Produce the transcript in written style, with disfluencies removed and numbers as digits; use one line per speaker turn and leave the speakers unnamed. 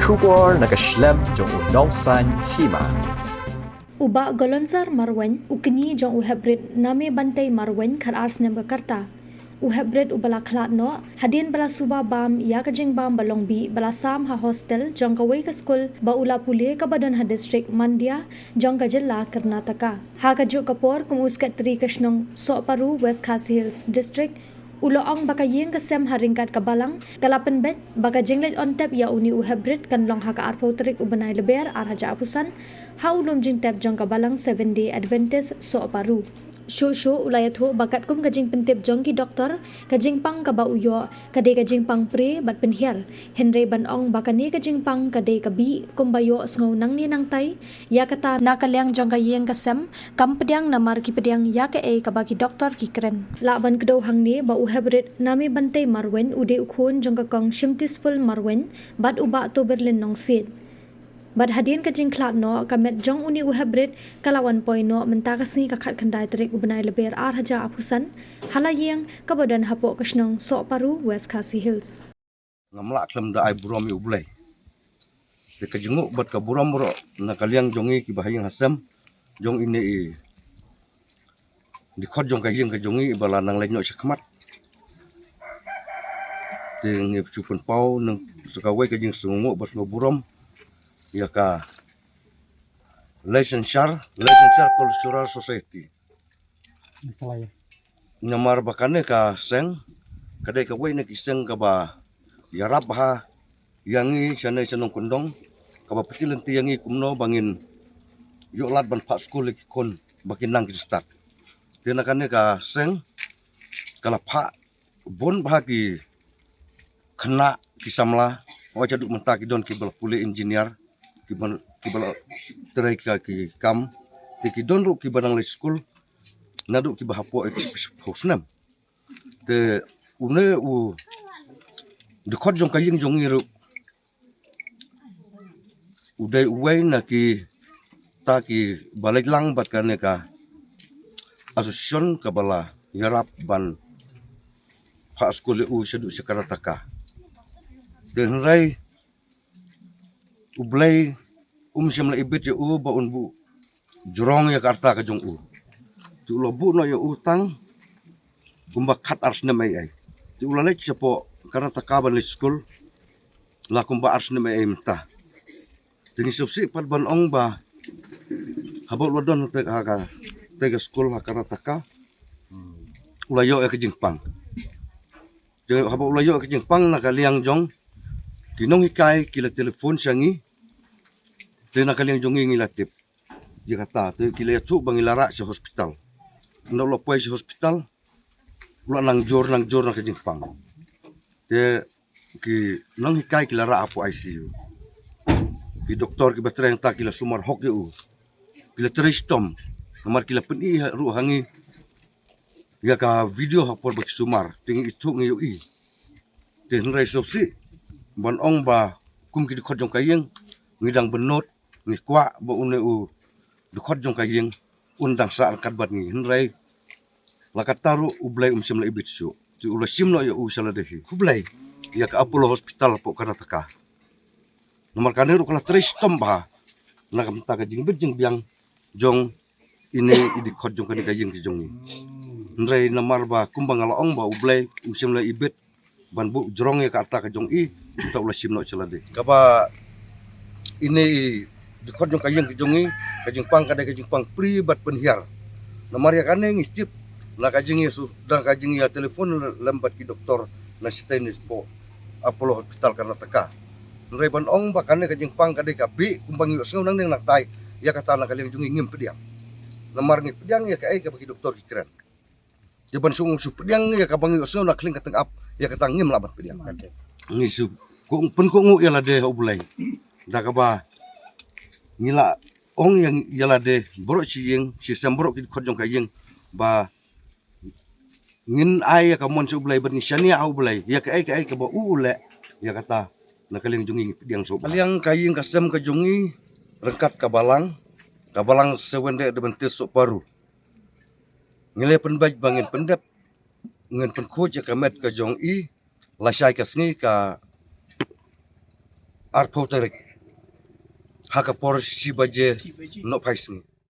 Shubor nakaslem jong unongsan hima.
Uba golonzar marwen ukni jong uhebrit name bantai marwen khat arsnem Jakarta. Uhebrit ubala klat no hadin bala suba bam ya kajing bam balong bi bala sam ha hostel jong kawai ka school ba ula pule ka badan ha district Mandya jong ka jilla Karnataka. Ha ka jo kapor kum uskat tri kashnong Soparu West Khasi Hills district ulo ang baka yeng kasem haringkat kabalang kalapan bet baka jinglet on tap ya uni uhebrit kan long haka arpo trik ubanay leber arhaja apusan ha ulum jing tap jong kabalang 7-day Adventist Soparu. Sho ulayat ho bakat kum kajing pentip jong ki doktor kajing pang kaba uyo kade kajing pang pre bat penhiar Henry ban ong bakani kajing pang kade kabi kum bayo sngaw nang ni nang tai ya kata nakalyang jong kayeng kasem kam pediang namar ki pediang ya ke kabaki doktor ki kren la ban kedo hang ni ba uhebrit nami bantai marwen ude ukhon jong kakong shimtisful marwen bat uba to berlin nong sit Bad hadin kajing klat no kamet jong uni uhebrit kalawan poi no mentakasni kakat kandai terik ubenai leber arhaja apusan halayeng kabadan hapo kasnong Soparu West Khasi Hills.
Ngamlak klem da ai buram yu blai. De kajenguk bat ka buram bro na kaliang jongi ki bahayang hasam jong ini i. Di khot jong kayeng ka jongi bala nang lenyo sakmat. De ngep chupen pau nang sakawai kajeng sunguk bat no buram ya ka Leicester Cultural Society. Nyamar bakane ka seng kadai ka wai na kiseng ka ba yarap ha yangi sanai sanong kundong ka ba petilen ti yangi kumno bangin yo lat ban pa school ki kon bakin nang ki start. Tena kane ka seng kala pa bon bahagi kena kisamla waja duk menta ki don ki bal pule engineer ki bal terai ki kam ki don ru ki banang le school nadu ki bahapo hosnam te une u de khot jong kayeng jong iru udai uwai na ki ta ki balik lang bat kane ka asosiasyon kabala yarap ban pa school u sedu Karnataka den rai ublai syamla ibit ya u ba unbu jurong ya karta ka jong u tu lo bu no ya utang kumba khat ars na mai ai tu lo lech po Karnataka ban school la kumba ars na mai ai mta dini susi pat ban ong ba habol wadon te ka school ha Karnataka ulayo ka jingpang jeng habol ulayo ka jingpang na kaliang jong kinong hikai kila telefon siangi Tena kaliang jongi ngilatip. Dia kata, tu kila tu bangilara sa hospital. Ndak lopoi sa hospital. Ula nang jor na kajingpang. Te ki nang hikai kilara apo ICU. Ki doktor ki batra yang tak kila sumar hok eu. Kila teristom. Kamar kila peni ru hangi. Ya ka video hapor baki sumar. Ting itu ngayo i. Te nrai sosi. Ban ong ba kum ki khot jong kayeng ngidang benot ni kwa ba une u de khot jong kayeng undang sa kat bat ni nrai lakat taru ublai simla ibit su tu ula simno ya u sala dehi ublai ya ka Apollo Hospital po Karnataka nomor kaneru kala tristom ba na kam ta ka jing bejing biang jong ini idi khot jong kayeng ki jong ni nrai namar ba kumbang ala ong ba ublai simla ibit ban bu jorong ya ka ta ka jong i ta ula simno sala de kaba ini di khot jong kayeng jongi kajing pang kada kajing pang pri bat penhiar namar ya kane ngistip la kajing ya sudah kajing ya telepon lambat ki doktor na stenis po Apollo Hospital Karnataka nrai ban ong ba kane kajing pang kada kabi kumbang yo sing nang nak tai ya kata na kaliang jongi ngim pediang namar ngi pediang ya kai ka bagi doktor ki keren jaban sung su pediang ya ka bang yo sing nak kling kateng ap ya kata ngim laban pediang ngi su ko pen ko ngu ya la de obulai da ka ba ngila ong yang yala de borok ciyeng sistem borok ki khot jong kayeng ba ngin ai ka mon su blai ban shania au blai ya ka ai ka ba ule ya kata na kaling jungi pidiang so kaliang kayeng kasem ka jungi rengkat kabalang sewende de bentis so paru ngile penbaj bangin pendep ngen pen khoj ka met ka jong i la shai ka sngi ka ar poterik haka por si baje no paisngi